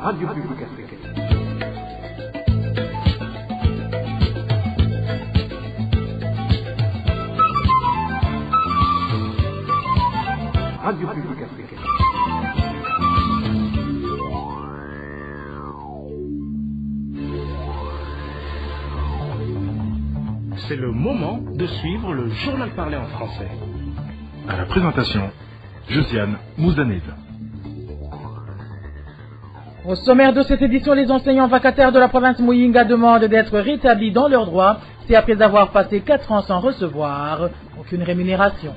Radio Publique Africaine. Radio Publique Africaine. C'est le moment de suivre le journal parlé en français. À la présentation, Josiane Mouzaned. Au sommaire de cette édition, les enseignants vacataires de la province Muyinga demandent d'être rétablis dans leurs droits, c'est après avoir passé 4 ans sans recevoir aucune rémunération.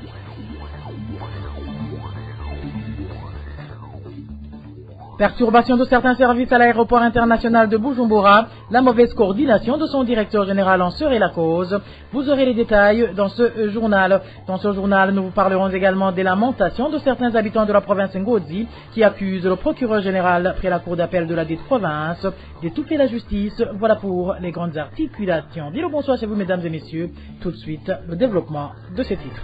Perturbation de certains services à l'aéroport international de Bujumbura, la mauvaise coordination de son directeur général en serait la cause. Vous aurez les détails dans ce journal. Dans ce journal, nous vous parlerons également des lamentations de certains habitants de la province Ngozi qui accusent le procureur général près la cour d'appel de la dite province d'étouffer la justice. Voilà pour les grandes articulations. Dis le bonsoir chez vous, mesdames et messieurs. Tout de suite, le développement de ces titres.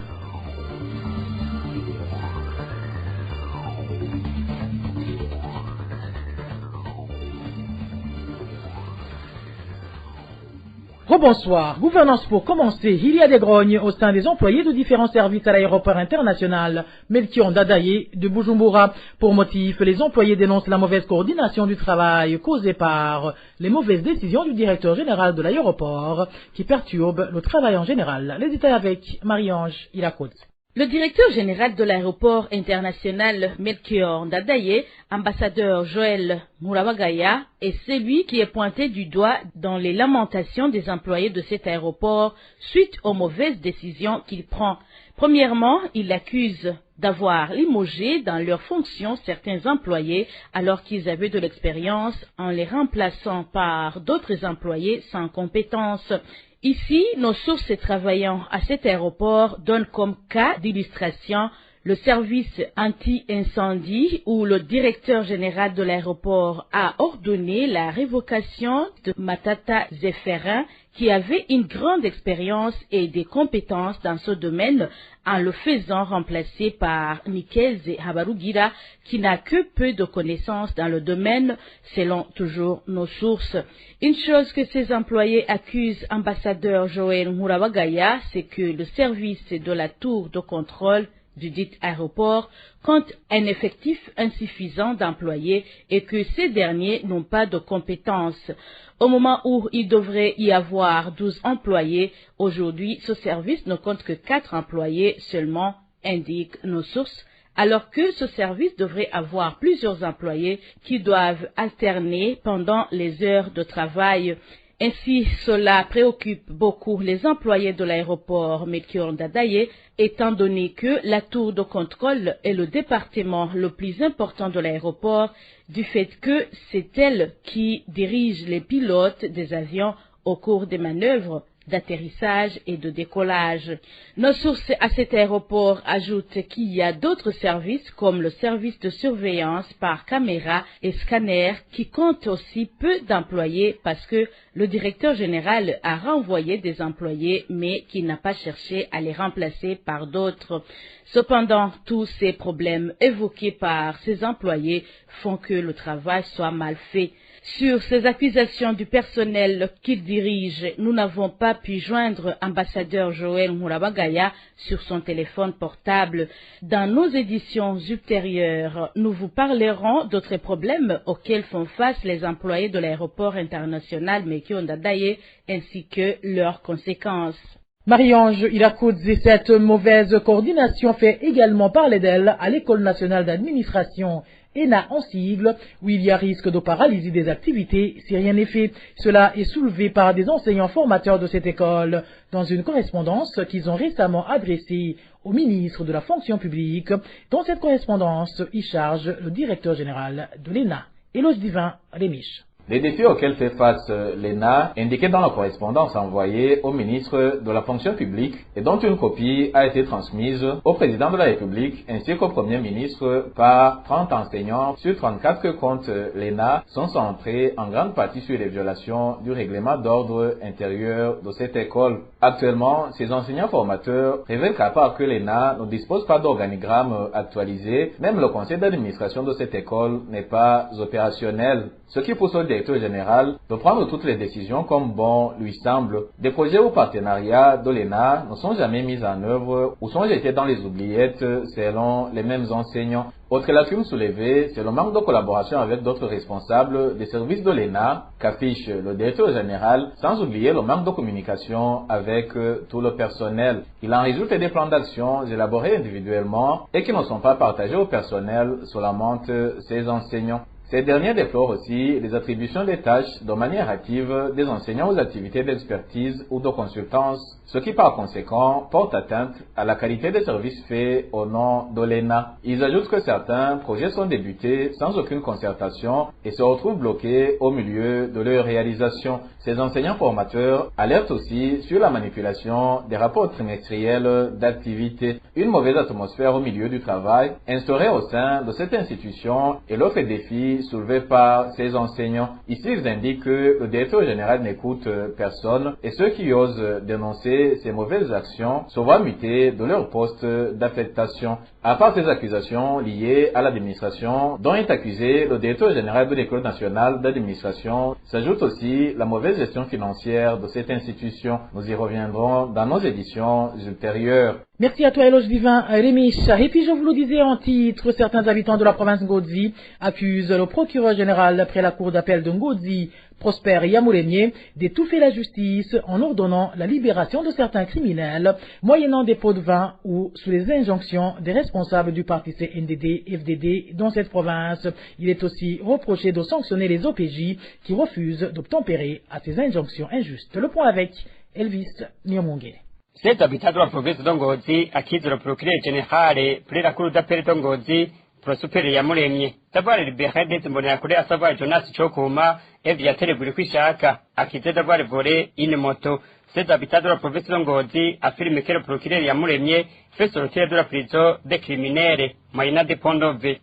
Rebonsoir. Gouvernance pour commencer. Il y a des grognes au sein des employés de différents services à l'aéroport international Melchior Ndadaye de Bujumbura. Pour motif, les employés dénoncent la mauvaise coordination du travail causée par les mauvaises décisions du directeur général de l'aéroport qui perturbent le travail en général. Les détails avec Marie-Ange Irakoz. Le directeur général de l'aéroport international Melchior Ndadaye, ambassadeur Joël Murabagaya, est celui qui est pointé du doigt dans les lamentations des employés de cet aéroport suite aux mauvaises décisions qu'il prend. Premièrement, il accuse d'avoir limogé dans leurs fonctions certains employés alors qu'ils avaient de l'expérience en les remplaçant par d'autres employés sans compétences. Ici, nos sources travaillant à cet aéroport donnent comme cas d'illustration le service anti-incendie où le directeur général de l'aéroport a ordonné la révocation de Matata Zephirin qui avait une grande expérience et des compétences dans ce domaine en le faisant remplacer par Nikelze Habarugira qui n'a que peu de connaissances dans le domaine selon toujours nos sources. Une chose que ces employés accusent ambassadeur Joël Murabagaya, c'est que le service de la tour de contrôle du dit aéroport compte un effectif insuffisant d'employés et que ces derniers n'ont pas de compétences. Au moment où il devrait y avoir 12 employés, aujourd'hui ce service ne compte que 4 employés seulement, indiquent nos sources, alors que ce service devrait avoir plusieurs employés qui doivent alterner pendant les heures de travail. Ainsi, cela préoccupe beaucoup les employés de l'aéroport Melchior Ndadaye, étant donné que la tour de contrôle est le département le plus important de l'aéroport, du fait que c'est elle qui dirige les pilotes des avions au cours des manœuvres d'atterrissage et de décollage. Nos sources à cet aéroport ajoutent qu'il y a d'autres services comme le service de surveillance par caméra et scanner qui comptent aussi peu d'employés parce que le directeur général a renvoyé des employés mais qui n'a pas cherché à les remplacer par d'autres. Cependant, tous ces problèmes évoqués par ces employés font que le travail soit mal fait. Sur ces accusations du personnel qu'il dirige, nous n'avons pas pu joindre ambassadeur Joël Murabagaya sur son téléphone portable. Dans nos éditions ultérieures, nous vous parlerons d'autres problèmes auxquels font face les employés de l'aéroport international Melchior Ndadaye ainsi que leurs conséquences. Marie-Ange Irakoudzi, cette mauvaise coordination fait également parler d'elle à l'École nationale d'administration ENA en sigle, où il y a risque de paralysie des activités si rien n'est fait. Cela est soulevé par des enseignants formateurs de cette école dans une correspondance qu'ils ont récemment adressée au ministre de la fonction publique. Dans cette correspondance, il charge le directeur général de l'ENA, Éloge Divin Rémiche. Les défis auxquels fait face l'ENA, indiqués dans la correspondance envoyée au ministre de la fonction publique et dont une copie a été transmise au président de la République ainsi qu'au premier ministre par 30 enseignants sur 34 que compte l'ENA, sont centrés en grande partie sur les violations du règlement d'ordre intérieur de cette école. Actuellement, ces enseignants formateurs révèlent qu'à part que l'ENA ne dispose pas d'organigramme actualisé, même le conseil d'administration de cette école n'est pas opérationnel. Ce qui pousse au directeur général de prendre toutes les décisions comme bon lui semble. Des projets ou partenariats de l'ENA ne sont jamais mis en œuvre ou sont jetés dans les oubliettes selon les mêmes enseignants. Autre lacune soulevée, c'est le manque de collaboration avec d'autres responsables des services de l'ENA qu'affiche le directeur général, sans oublier le manque de communication avec tout le personnel. Il en résulte des plans d'action élaborés individuellement et qui ne sont pas partagés au personnel, cela montre ces enseignants. Ces derniers déplorent aussi les attributions des tâches de manière hâtive des enseignants aux activités d'expertise ou de consultance, ce qui par conséquent porte atteinte à la qualité des services faits au nom de l'ENA. Ils ajoutent que certains projets sont débutés sans aucune concertation et se retrouvent bloqués au milieu de leur réalisation. Ces enseignants formateurs alertent aussi sur la manipulation des rapports trimestriels d'activité. Une mauvaise atmosphère au milieu du travail instaurée au sein de cette institution et l'autre défi soulevé par ces enseignants. Ici, ils indiquent que le directeur général n'écoute personne et ceux qui osent dénoncer ces mauvaises actions se voient mutés de leur poste d'affectation. À part ces accusations liées à l'administration dont est accusé le directeur général de l'École nationale d'administration, s'ajoute aussi la mauvaise gestion financière de cette institution. Nous y reviendrons dans nos éditions ultérieures. Merci à toi, Éloge Divin Rémiche. Et puis, je vous le disais en titre, certains habitants de la province Ngozi accusent le procureur général après la cour d'appel de Ngozi, Prosper Yamoulémié, d'étouffer la justice en ordonnant la libération de certains criminels, moyennant des pots de vin ou sous les injonctions des responsables du parti CNDD-FDD dans cette province. Il est aussi reproché de sanctionner les OPJ qui refusent d'obtempérer à ces injonctions injustes. Le point avec Elvis Nyamongé. Cet habitat de la province de Ngozi accuse le procureur général après la cour d'appel de Ngozi, Prosper Yamoulémié, d'avoir libéré des Imbonerakure à savoir Jonas Chokuma et Viatel Burikuishaka, accusé d'avoir volé une moto. Cet habitat de la province de Ngozi affirme que le procureur Yamoulémié fait sortir de la prison des criminels, moyennant des points de vue.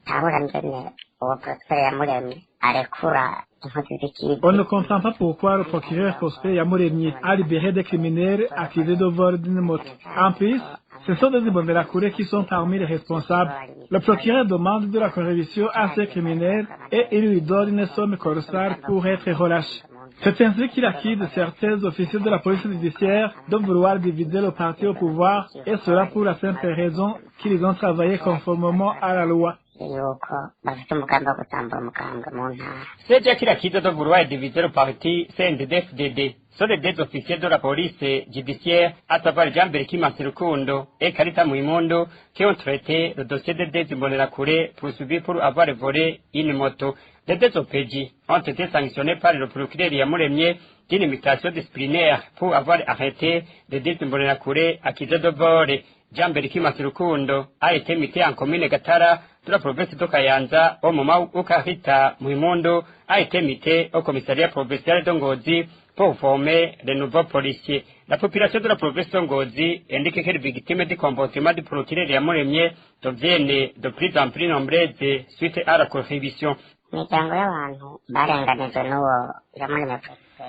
On ne comprend pas pourquoi le procureur Prosper Yamoulémié a libéré des criminels accusés de vol d'une moto. En plus, ce sont des Imbonerakure qui sont parmi les responsables. Le procureur demande de la correction à ces criminels et il lui donne une somme colossale pour être relâché. C'est ainsi qu'il accuse certains officiers de la police judiciaire de vouloir diviser le parti au pouvoir, et cela pour la simple raison qu'ils ont travaillé conformément à la loi. C'est qu'il accuse de vouloir diviser le parti CNDD-FDD. Sont les deux officiers de la police judiciaire, à savoir Jean-Berki Mansirukundo et Karita Muimondo, qui ont traité le dossier de deux Imbonerakure poursuivis pour avoir volé une moto. Les deux OPJ ont été sanctionnés par le procureur Yamoulémié d'une imitation disciplinaire pour avoir arrêté les deux Imbonerakure accusés de vol. Jean-Berki Mansirukundo a été muté en commune Gatara de la province de Kayanza au moment où Karita Muimondo a été muté au commissariat provincial de Ngozi pour former les nouveaux policiers. La population de la province de Ngozi indique que les victimes du comportement du procureur Yamoulémié deviennent de plus en plus nombreuses suite à la corruption.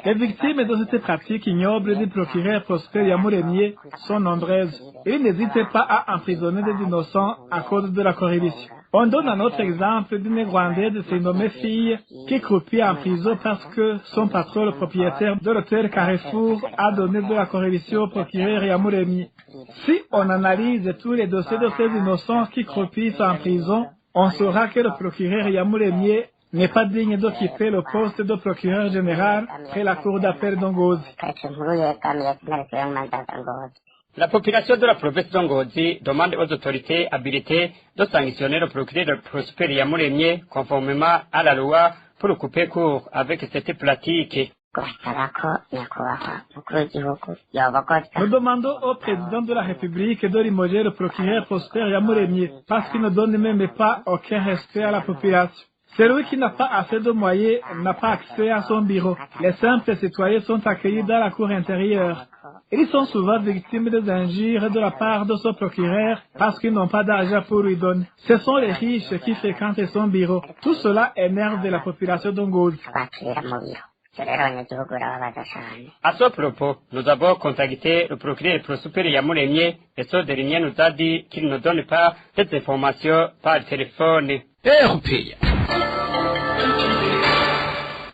Les victimes de cette pratique ignoble du procureur Prosper Yamoulémié sont nombreuses. Il n'hésite pas à emprisonner des innocents à cause de la corruption. On donne un autre exemple d'une Rwandaise surnommée Fille qui croupit en prison parce que son patron, le propriétaire de l'hôtel Carrefour, a donné de la corruption au procureur Yamoulémié. Si on analyse tous les dossiers de ces innocents qui croupissent en prison, on saura que le procureur Yamoulémié n'est pas digne d'occuper le poste de procureur général près la cour d'appel de Ngozi. La population de la province de Ngozi demande aux autorités habilitées de sanctionner le procureur Prosper Yamoulémié conformément à la loi pour couper court avec cette pratique. Nous demandons au président de la République de limoger le procureur Prosper Yamoulémié parce qu'il ne donne même pas aucun respect à la population. Celui qui n'a pas assez de moyens n'a pas accès à son bureau. Les simples citoyens sont accueillis dans la cour intérieure. Ils sont souvent victimes des injures de la part de ce procureur parce qu'ils n'ont pas d'argent pour lui donner. Ce sont les riches qui fréquentent son bureau. Tout cela énerve la population de Ngozi. À ce propos, nous avons contacté le procureur Prosper Yamuremye et ce dernier nous a dit qu'il ne donne pas cette information par téléphone.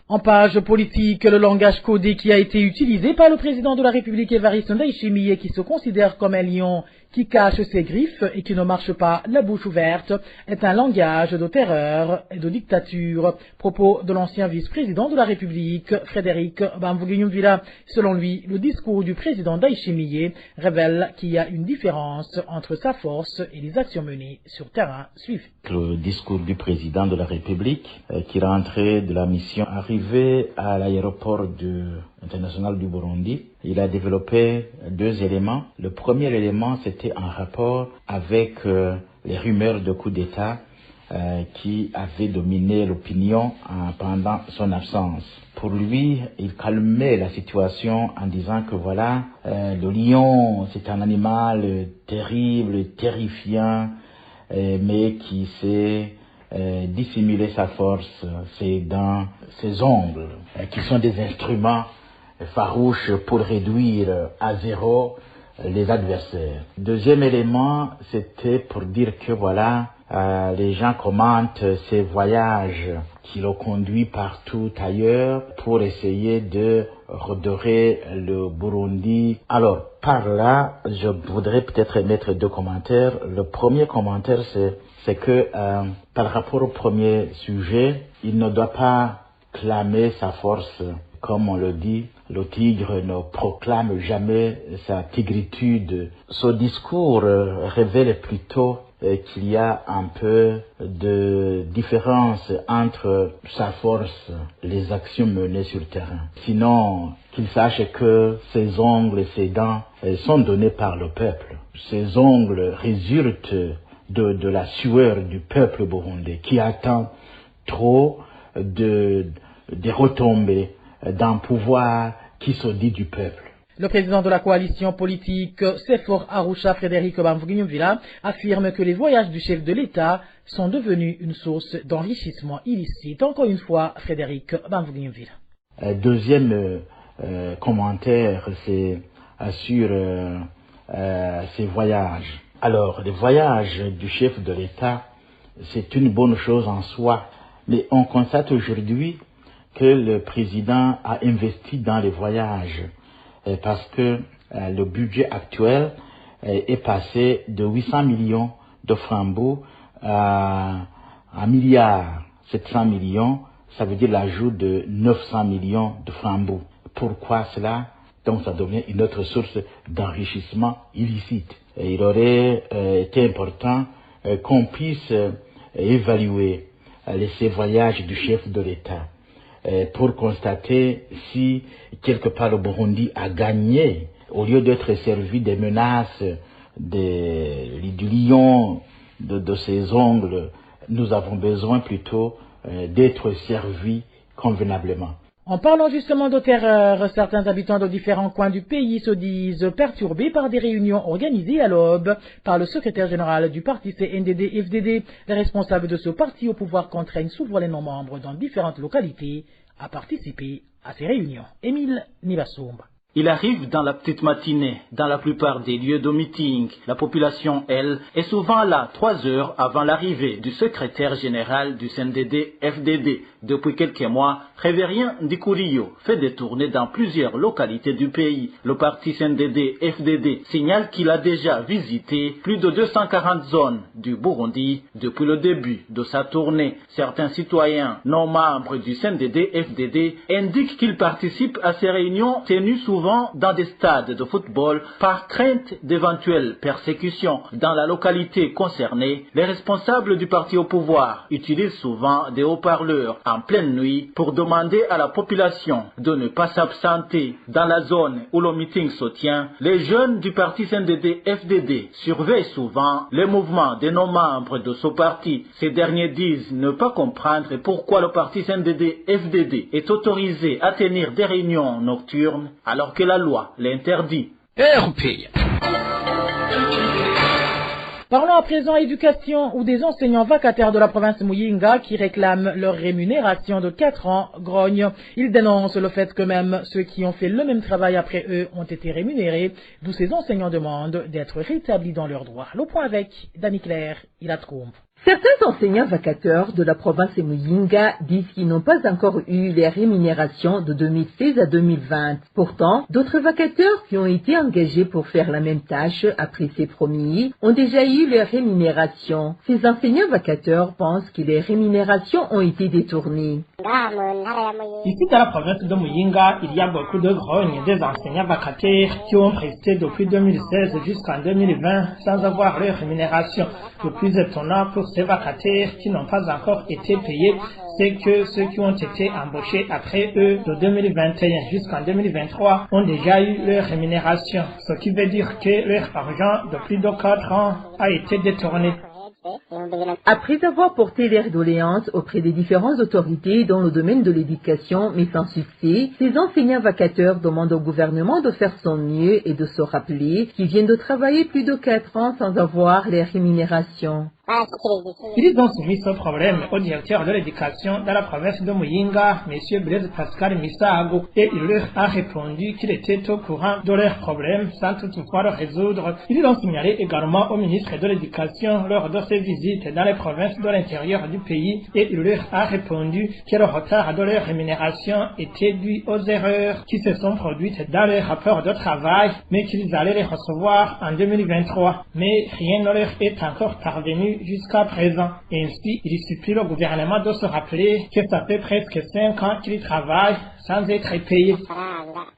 En page politique, le langage codé qui a été utilisé par le président de la République Évariste Ndayishimiye, qui se considère comme un lion qui cache ses griffes et qui ne marche pas la bouche ouverte, est un langage de terreur et de dictature. Propos de l'ancien vice-président de la République, Frédéric Bamvuginyumvila. Selon lui, le discours du président Ndayishimiye révèle qu'il y a une différence entre sa force et les actions menées sur terrain. Suivez. Le discours du président de la République qui rentrait de la mission arrivée à l'aéroport international du Burundi, il a développé 2 éléments. Le premier élément, c'était en rapport avec les rumeurs de coup d'État qui avaient dominé l'opinion pendant son absence. Pour lui, il calmait la situation en disant que voilà, le lion, c'est un animal terrible, terrifiant, mais qui sait dissimuler sa force, c'est dans ses ongles, qui sont des instruments farouches pour réduire à zéro les adversaires. Deuxième élément, c'était pour dire que voilà, les gens commentent ces voyages qui le conduit partout ailleurs pour essayer de redorer le Burundi. Alors, par là, je voudrais peut-être émettre 2 commentaires. Le premier commentaire, c'est que par rapport au premier sujet, il ne doit pas clamer sa force. Comme on le dit, le tigre ne proclame jamais sa tigritude. Ce discours révèle plutôt qu'il y a un peu de différence entre sa force et les actions menées sur le terrain. Sinon, qu'il sache que ses ongles et ses dents sont donnés par le peuple. Ces ongles résultent de la sueur du peuple burundais qui attend trop des retombées d'un pouvoir qui se dit du peuple. Le président de la coalition politique Sefor Arusha, Frédéric Bamvuginyumvila, affirme que les voyages du chef de l'État sont devenus une source d'enrichissement illicite. Encore une fois, Frédéric Bamvuginyumvila. Deuxième commentaire, c'est sur ces voyages. Alors, les voyages du chef de l'État, c'est une bonne chose en soi, mais on constate aujourd'hui que le président a investi dans les voyages parce que le budget actuel est passé de 800 millions de francs à 1 milliard 700 millions, ça veut dire l'ajout de 900 millions de francs. Pourquoi cela? Donc ça devient une autre source d'enrichissement illicite. Et il aurait été important qu'on puisse évaluer ces voyages du chef de l'État pour constater si quelque part le Burundi a gagné au lieu d'être servi des menaces du lion, de ses ongles. Nous avons besoin plutôt d'être servis convenablement. En parlant justement de terreur, certains habitants de différents coins du pays se disent perturbés par des réunions organisées à l'aube par le secrétaire général du parti CNDD-FDD. Les responsables de ce parti au pouvoir contraignent souvent les non-membres dans différentes localités à participer à ces réunions. Émile Nibassoumba. Il arrive dans la petite matinée, dans la plupart des lieux de meeting. La population, elle, est souvent là 3 heures avant l'arrivée du secrétaire général du CNDD-FDD. Depuis quelques mois, Révérien Ndikurio fait des tournées dans plusieurs localités du pays. Le parti CNDD-FDD signale qu'il a déjà visité plus de 240 zones du Burundi depuis le début de sa tournée. Certains citoyens non membres du CNDD-FDD indiquent qu'ils participent à ces réunions tenues souvent souvent dans des stades de football par crainte d'éventuelles persécutions. Dans la localité concernée, les responsables du parti au pouvoir utilisent souvent des haut-parleurs en pleine nuit pour demander à la population de ne pas s'absenter. Dans la zone où le meeting se tient, les jeunes du parti CNDD-FDD surveillent souvent les mouvements de nos membres de ce parti. Ces derniers disent ne pas comprendre pourquoi le parti CNDD-FDD est autorisé à tenir des réunions nocturnes alors que la loi l'interdit. Parlons à présent éducation ou des enseignants vacataires de la province Muyinga qui réclament leur rémunération de 4 ans grogne. Ils dénoncent le fait que même ceux qui ont fait le même travail après eux ont été rémunérés, d'où ces enseignants demandent d'être rétablis dans leurs droits. Le point avec Dani Claire, Ilatkoum. Certains enseignants vacateurs de la province de Muyinga disent qu'ils n'ont pas encore eu les rémunérations de 2016 à 2020. Pourtant, d'autres vacateurs qui ont été engagés pour faire la même tâche après ces promis ont déjà eu les rémunérations. Ces enseignants vacateurs pensent que les rémunérations ont été détournées. Ici, dans la province de Muyinga, il y a beaucoup de grognes des enseignants vacataires qui ont presté depuis 2016 jusqu'en 2020 sans avoir leur rémunération. Le plus étonnant pour ces vacataires qui n'ont pas encore été payés, c'est que ceux qui ont été embauchés après eux de 2021 jusqu'en 2023 ont déjà eu leur rémunération, ce qui veut dire que leur argent de plus de 4 ans a été détourné. Après avoir porté leurs doléances auprès des différentes autorités dans le domaine de l'éducation, mais sans succès, ces enseignants vacateurs demandent au gouvernement de faire son mieux et de se rappeler qu'ils viennent de travailler plus de 4 ans sans avoir les rémunérations. Ils ont soumis ce problème au directeur de l'éducation dans la province de Muyinga, M. Blaise Pascal Misago, et il leur a répondu qu'il était au courant de leurs problèmes sans toutefois le résoudre. Ils ont signalé également au ministre de l'éducation lors de ses visites dans les provinces de l'intérieur du pays, et il leur a répondu que le retard de leur rémunération était dû aux erreurs qui se sont produites dans les rapports de travail, mais qu'ils allaient les recevoir en 2023. Mais rien ne leur est encore parvenu jusqu'à présent. Ainsi, il supplie le gouvernement de se rappeler que ça fait presque 5 ans qu'ils travaillent sans être payés.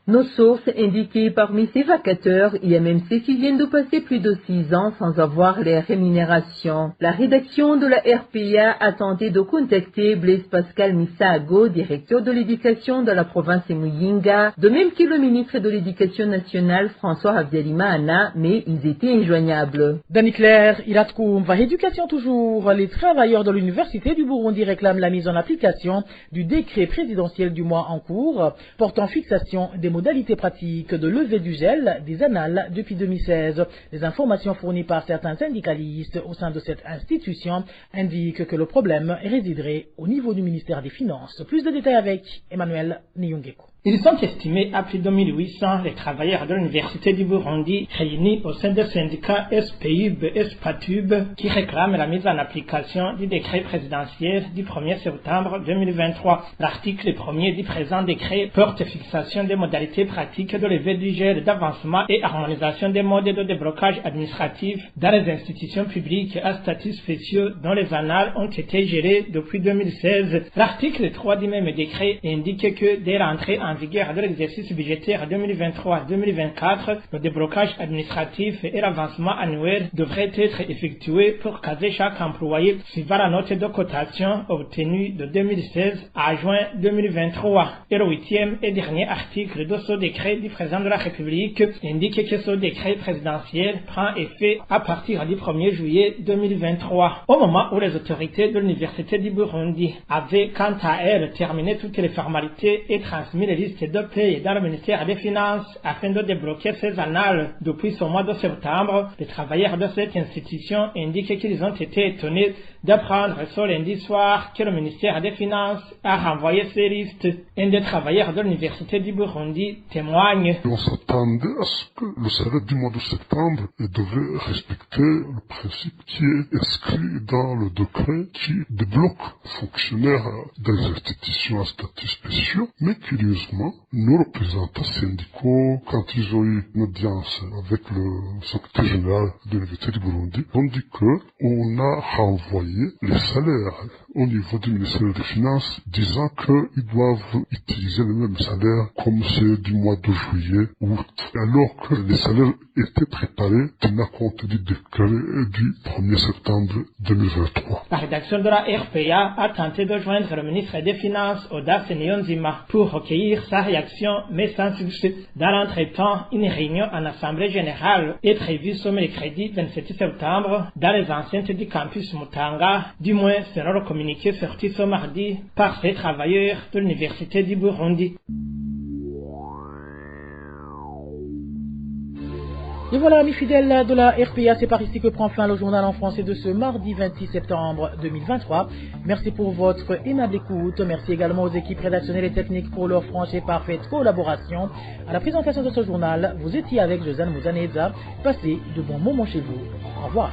Nos sources indiquent parmi ces vacateurs, il y a même ceux qui viennent de passer plus de 6 ans sans avoir les rémunérations. La rédaction de la RPA a tenté de contacter Blaise Pascal Misago, directeur de l'éducation de la province de Muyinga, de même que le ministre de l'éducation nationale François Habyarimana, mais ils étaient injoignables. Dani Claire, Ilatkoum, éducation toujours. Les travailleurs de l'université du Burundi réclament la mise en application du décret présidentiel du mois en cours portant fixation des modalités pratiques de levée du gel des annales depuis 2016. Les informations fournies par certains syndicalistes au sein de cette institution indiquent que le problème résiderait au niveau du ministère des Finances. Plus de détails avec Emmanuel Niyongeko. Ils sont estimés à plus de 1800 les travailleurs de l'université du Burundi réunis au sein des syndicats SPUB et SPATUB qui réclament la mise en application du décret présidentiel du 1er septembre 2023. L'article 1er du présent décret porte fixation des modalités pratiques de levée du gel d'avancement et harmonisation des modes de déblocage administratif dans les institutions publiques à statut spéciaux dont les annales ont été gelées depuis 2016. L'article 3 du même décret indique que dès l'entrée en vigueur de l'exercice budgétaire 2023-2024, le déblocage administratif et l'avancement annuel devraient être effectués pour caser chaque employé suivant la note de cotation obtenue de 2016 à juin 2023. Et le 8e et dernier article de ce décret du président de la République indique que ce décret présidentiel prend effet à partir du 1er juillet 2023. Au moment où les autorités de l'université du Burundi avaient quant à elles terminé toutes les formalités et transmis les listes de paye dans le ministère des Finances afin de débloquer ces annales depuis ce mois de septembre, les travailleurs de cette institution indiquent qu'ils ont été étonnés d'apprendre ce lundi soir que le ministère des Finances a renvoyé ces listes. Un des travailleurs de l'université du Burundi témoigne. On s'attendait à ce que le salaire du mois de septembre devait respecter le principe qui est inscrit dans le décret qui débloque les fonctionnaires des institutions à statut spéciaux, mais curieusement, nos représentants syndicaux, quand ils ont eu une audience avec le secrétaire général de l'université du Burundi, ont dit qu'on a renvoyé les salaires au niveau du ministère des Finances, disant qu'ils doivent utiliser le même salaire comme c'est du mois de juillet, août, alors que les salaires étaient préparés tenant compte du décret du 1er septembre 2023. La rédaction de la RPA a tenté de joindre le ministre des Finances, Audace Niyonzima, pour recueillir sa réaction, mais sans succès. Dans l'entretemps, une réunion en Assemblée générale est prévue ce mercredi 27 septembre dans les enceintes du campus Mutanga, du moins selon le communiqué sorti ce mardi par ces travailleurs de l'Université du Burundi. Et voilà, amis fidèles de la RPA, c'est par ici que prend fin le journal en français de ce mardi 26 septembre 2023. Merci pour votre aimable écoute. Merci également aux équipes rédactionnelles et techniques pour leur franche et parfaite collaboration. À la présentation de ce journal, vous étiez avec Josiane Mouzaneza. Passez de bons moments chez vous. Au revoir.